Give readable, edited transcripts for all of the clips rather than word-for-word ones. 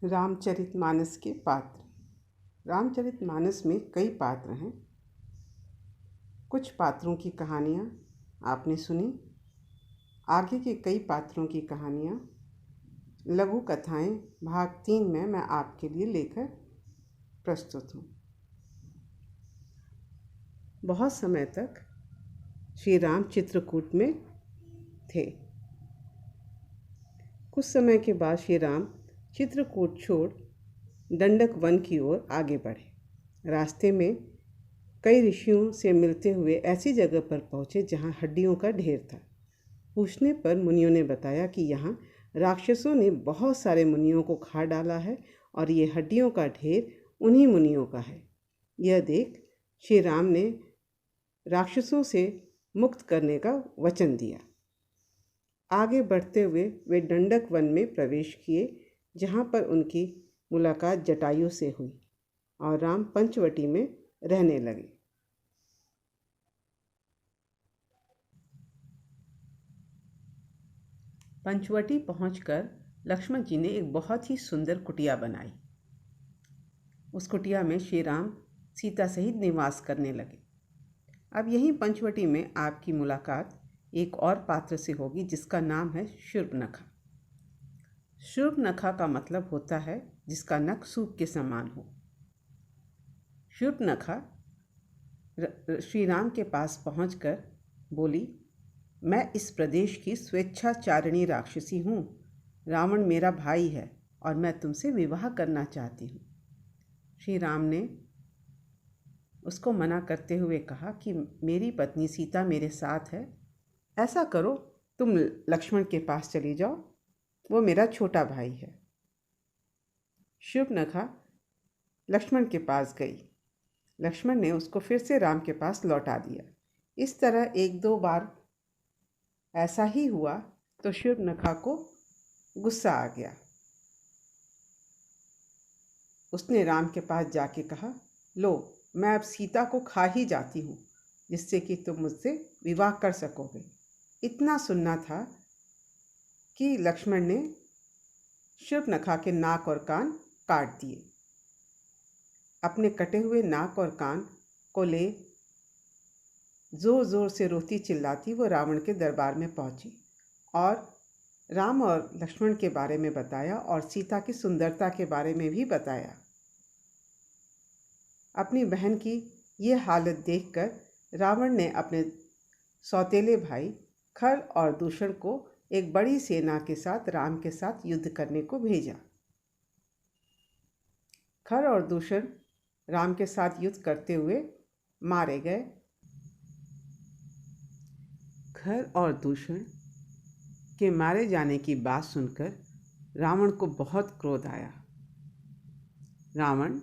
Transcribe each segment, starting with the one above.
रामचरितमानस के पात्र। रामचरितमानस में कई पात्र हैं। कुछ पात्रों की कहानियाँ आपने सुनी। आगे के कई पात्रों की कहानियाँ लघु कथाएँ भाग 3 में मैं आपके लिए लेकर प्रस्तुत हूँ। बहुत समय तक श्री राम चित्रकूट में थे। कुछ समय के बाद श्री राम चित्रकूट छोड़ दंडक वन की ओर आगे बढ़े। रास्ते में कई ऋषियों से मिलते हुए ऐसी जगह पर पहुँचे जहाँ हड्डियों का ढेर था। पूछने पर मुनियों ने बताया कि यहाँ राक्षसों ने बहुत सारे मुनियों को खा डाला है और ये हड्डियों का ढेर उन्हीं मुनियों का है। यह देख श्री राम ने राक्षसों से मुक्त करने का वचन दिया। आगे बढ़ते हुए वे दंडक वन में प्रवेश किए, जहाँ पर उनकी मुलाकात जटायु से हुई और राम पंचवटी में रहने लगे। पंचवटी पहुंचकर लक्ष्मण जी ने एक बहुत ही सुंदर कुटिया बनाई। उस कुटिया में श्री राम सीता सहित निवास करने लगे। अब यहीं पंचवटी में आपकी मुलाकात एक और पात्र से होगी जिसका नाम है शूर्पणखा। शूर्पणखा का मतलब होता है जिसका नख सूप के समान हो। शूर्पणखा श्री राम के पास पहुंचकर बोली, मैं इस प्रदेश की स्वेच्छाचारिणी राक्षसी हूँ। रावण मेरा भाई है और मैं तुमसे विवाह करना चाहती हूँ। श्री राम ने उसको मना करते हुए कहा कि मेरी पत्नी सीता मेरे साथ है। ऐसा करो, तुम लक्ष्मण के पास चली जाओ, वो मेरा छोटा भाई है। शूर्पणखा लक्ष्मण के पास गई। लक्ष्मण ने उसको फिर से राम के पास लौटा दिया। इस तरह 1-2 बार ऐसा ही हुआ तो शूर्पणखा को गुस्सा आ गया। उसने राम के पास जाके कहा, लो, मैं अब सीता को खा ही जाती हूँ, जिससे कि तुम मुझसे विवाह कर सकोगे। इतना सुनना था कि लक्ष्मण ने शूर्पणखा के नाक और कान काट दिए। अपने कटे हुए नाक और कान को ले जोर जोर से रोती चिल्लाती वो रावण के दरबार में पहुंची और राम और लक्ष्मण के बारे में बताया और सीता की सुंदरता के बारे में भी बताया। अपनी बहन की ये हालत देखकर रावण ने अपने सौतेले भाई खर और दूषण को एक बड़ी सेना के साथ राम के साथ युद्ध करने को भेजा। खर और दूषण राम के साथ युद्ध करते हुए मारे गए। खर और दूषण के मारे जाने की बात सुनकर रावण को बहुत क्रोध आया। रावण,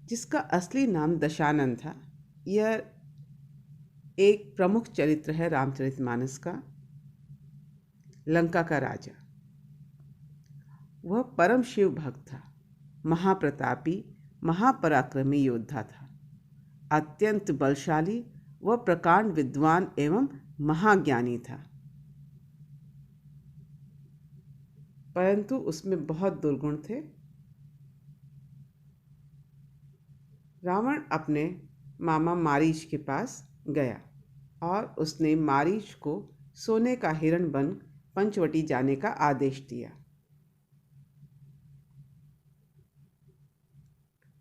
जिसका असली नाम दशानन था, यह एक प्रमुख चरित्र है रामचरितमानस का, लंका का राजा। वह परम शिव भक्त था, महाप्रतापी, महापराक्रमी योद्धा था, अत्यंत बलशाली व प्रकांड विद्वान एवं महाज्ञानी था। परंतु उसमें बहुत दुर्गुण थे। रावण अपने मामा मारीच के पास गया और उसने मारीच को सोने का हिरण बन पंचवटी जाने का आदेश दिया।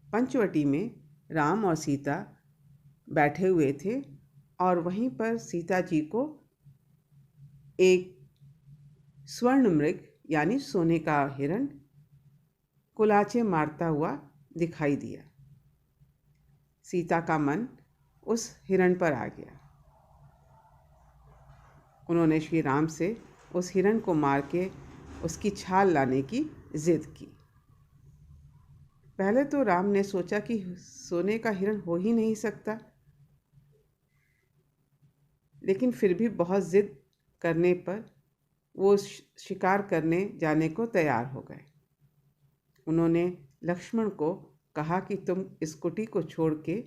पंचवटी में राम और सीता बैठे हुए थे और वहीं पर सीता जी को एक स्वर्ण मृग यानी सोने का हिरण कुलाचे मारता हुआ दिखाई दिया। सीता का मन उस हिरण पर आ गया। उन्होंने श्री राम से उस हिरण को मार के उसकी छाल लाने की जिद की। पहले तो राम ने सोचा कि सोने का हिरण हो ही नहीं सकता, लेकिन फिर भी बहुत जिद करने पर वो शिकार करने जाने को तैयार हो गए। उन्होंने लक्ष्मण को कहा कि तुम इस कुटी को छोड़ के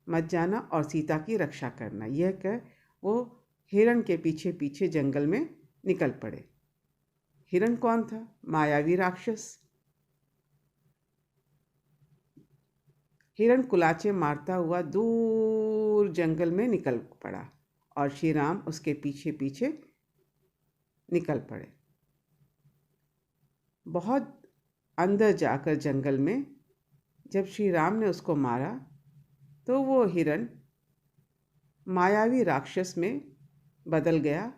मत जाना और सीता की रक्षा करना। यह कह वो हिरण के पीछे पीछे जंगल में निकल पड़े। हिरण कौन था? मायावी राक्षस हिरण कुलाचे मारता हुआ दूर जंगल में निकल पड़ा और श्री राम उसके पीछे पीछे निकल पड़े। बहुत अंदर जाकर जंगल में जब श्री राम ने उसको मारा तो वो हिरण मायावी राक्षस में बदल गया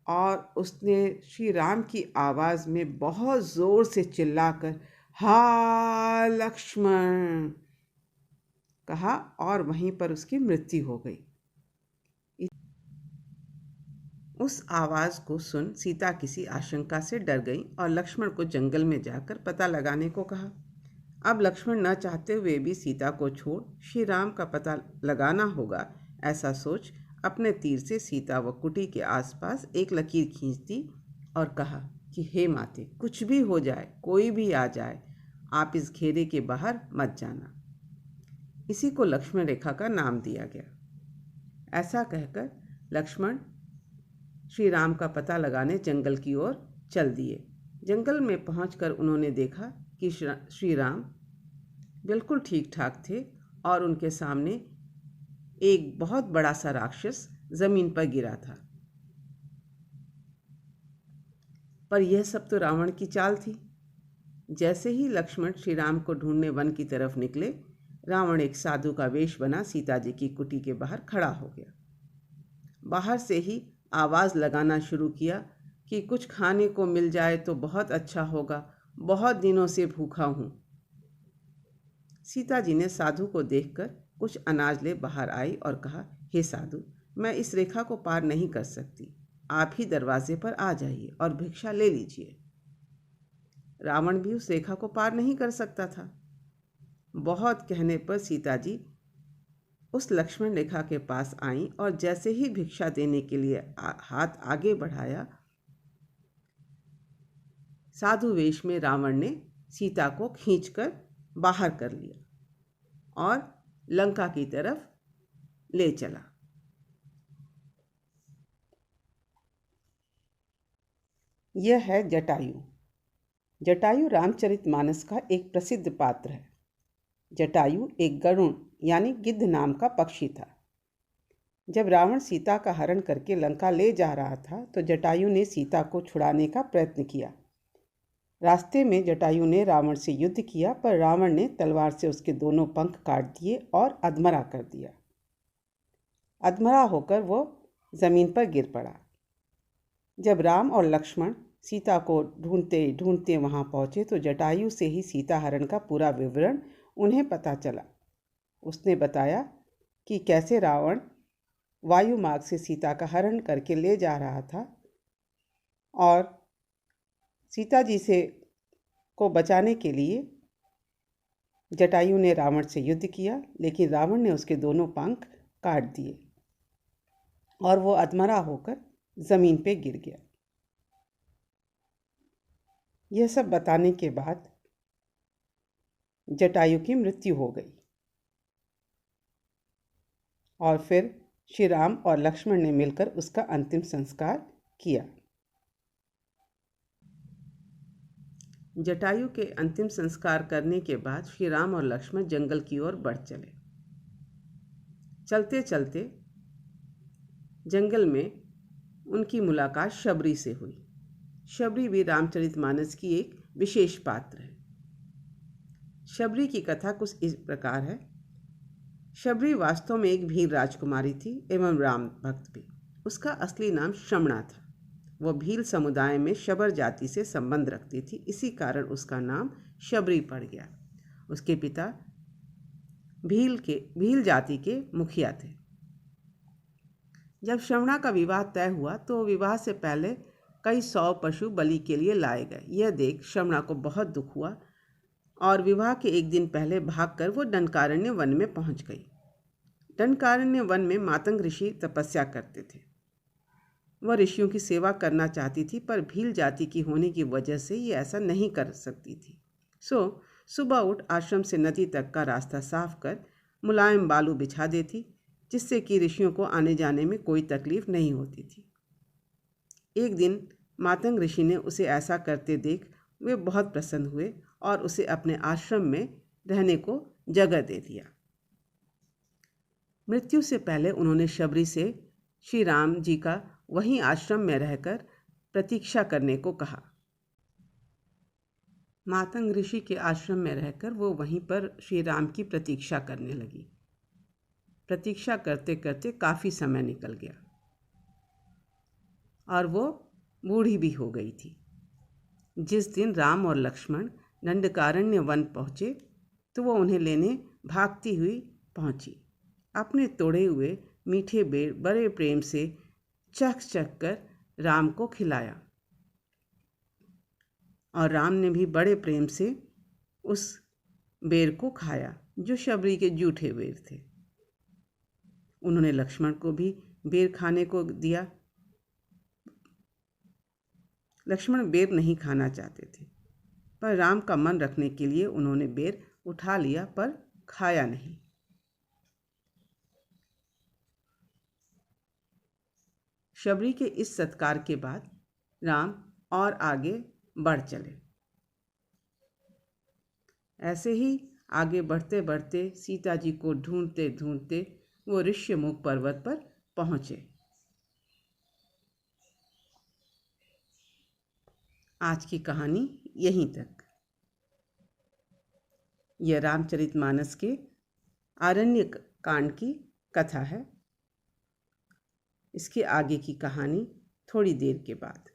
और उसने श्री राम की आवाज़ में बहुत ज़ोर से चिल्लाकर हा लक्ष्मण कहा और वहीं पर उसकी मृत्यु हो गई। उस आवाज़ को सुन सीता किसी आशंका से डर गई और लक्ष्मण को जंगल में जाकर पता लगाने को कहा। अब लक्ष्मण न चाहते हुए भी सीता को छोड़ श्री राम का पता लगाना होगा, ऐसा सोच अपने तीर से सीता व कुटी के आसपास एक लकीर खींच दी और कहा कि हे माते, कुछ भी हो जाए, कोई भी आ जाए, आप इस घेरे के बाहर मत जाना। इसी को लक्ष्मण रेखा का नाम दिया गया। ऐसा कहकर लक्ष्मण श्री राम का पता लगाने जंगल की ओर चल दिए। जंगल में पहुंचकर उन्होंने देखा कि श्री राम बिल्कुल ठीक ठाक थे और उनके सामने एक बहुत बड़ा सा राक्षस जमीन पर गिरा था। पर यह सब तो रावण की चाल थी। जैसे ही लक्ष्मण श्री राम को ढूंढने वन की तरफ निकले, रावण एक साधु का वेश बना सीता जी की कुटी के बाहर खड़ा हो गया। बाहर से ही आवाज़ लगाना शुरू किया कि कुछ खाने को मिल जाए तो बहुत अच्छा होगा, बहुत दिनों से भूखा हूँ। सीता जी ने साधु को देखकर कुछ अनाज ले बाहर आई और कहा, हे साधु, मैं इस रेखा को पार नहीं कर सकती, आप ही दरवाजे पर आ जाइए और भिक्षा ले लीजिए। रावण भी उस रेखा को पार नहीं कर सकता था। बहुत कहने पर सीता जी उस लक्ष्मण रेखा के पास आईं और जैसे ही भिक्षा देने के लिए हाथ आगे बढ़ाया, साधु वेश में रावण ने सीता को खींचकर बाहर कर लिया और लंका की तरफ ले चला। यह है जटायु। जटायु रामचरितमानस का एक प्रसिद्ध पात्र है। जटायु एक गरुण यानी गिद्ध नाम का पक्षी था। जब रावण सीता का हरण करके लंका ले जा रहा था तो जटायु ने सीता को छुड़ाने का प्रयत्न किया। रास्ते में जटायु ने रावण से युद्ध किया, पर रावण ने तलवार से उसके दोनों पंख काट दिए और अधमरा कर दिया। अधमरा होकर वो जमीन पर गिर पड़ा। जब राम और लक्ष्मण सीता को ढूंढते ढूंढते वहां पहुंचे तो जटायु से ही सीता हरण का पूरा विवरण उन्हें पता चला। उसने बताया कि कैसे रावण वायु मार्ग से सीता का हरण करके ले जा रहा था और सीता जी से को बचाने के लिए जटायु ने रावण से युद्ध किया, लेकिन रावण ने उसके दोनों पंख काट दिए और वो अधमरा होकर जमीन पे गिर गया। यह सब बताने के बाद जटायु की मृत्यु हो गई और फिर श्री राम और लक्ष्मण ने मिलकर उसका अंतिम संस्कार किया। जटायु के अंतिम संस्कार करने के बाद श्री राम और लक्ष्मण जंगल की ओर बढ़ चले। चलते चलते जंगल में उनकी मुलाकात शबरी से हुई। शबरी भी रामचरितमानस की एक विशेष पात्र है। शबरी की कथा कुछ इस प्रकार है। शबरी वास्तव में एक भील राजकुमारी थी एवं राम भक्त भी। उसका असली नाम शमणा था। वह भील समुदाय में शबर जाति से संबंध रखती थी, इसी कारण उसका नाम शबरी पड़ गया। उसके पिता भील जाति के मुखिया थे। जब शमणा का विवाह तय हुआ तो विवाह से पहले कई 100 पशु बलि के लिए लाए गए। यह देख शमणा को बहुत दुख हुआ और विवाह के एक दिन पहले भागकर वो दंडकारण्य वन में पहुंच गई। दंडकारण्य वन में मातंग ऋषि तपस्या करते थे। वह ऋषियों की सेवा करना चाहती थी, पर भील जाति की होने की वजह से ये ऐसा नहीं कर सकती थी। सो सुबह उठ आश्रम से नदी तक का रास्ता साफ कर मुलायम बालू बिछा देती, जिससे कि ऋषियों को आने जाने में कोई तकलीफ नहीं होती थी। एक दिन मातंग ऋषि ने उसे ऐसा करते देख वे बहुत प्रसन्न हुए और उसे अपने आश्रम में रहने को जगह दे दिया। मृत्यु से पहले उन्होंने शबरी से श्री राम जी का वहीं आश्रम में रहकर प्रतीक्षा करने को कहा। मातंग ऋषि के आश्रम में रहकर वो वहीं पर श्री राम की प्रतीक्षा करने लगी। प्रतीक्षा करते करते काफ़ी समय निकल गया और वो बूढ़ी भी हो गई थी। जिस दिन राम और लक्ष्मण दंडकारण्य वन पहुँचे तो वो उन्हें लेने भागती हुई पहुँची। अपने तोड़े हुए मीठे बेर बड़े प्रेम से चख चख कर राम को खिलाया और राम ने भी बड़े प्रेम से उस बेर को खाया जो शबरी के जूठे बेर थे। उन्होंने लक्ष्मण को भी बेर खाने को दिया। लक्ष्मण बेर नहीं खाना चाहते थे, पर राम का मन रखने के लिए उन्होंने बेर उठा लिया पर खाया नहीं। शबरी के इस सत्कार के बाद राम और आगे बढ़ चले। ऐसे ही आगे बढ़ते बढ़ते सीता जी को ढूंढते ढूंढते वो ऋष्यमुख पर्वत पर पहुंचे। आज की कहानी यहीं तक। यह रामचरितमानस के आरण्य कांड की कथा है। इसके आगे की कहानी थोड़ी देर के बाद।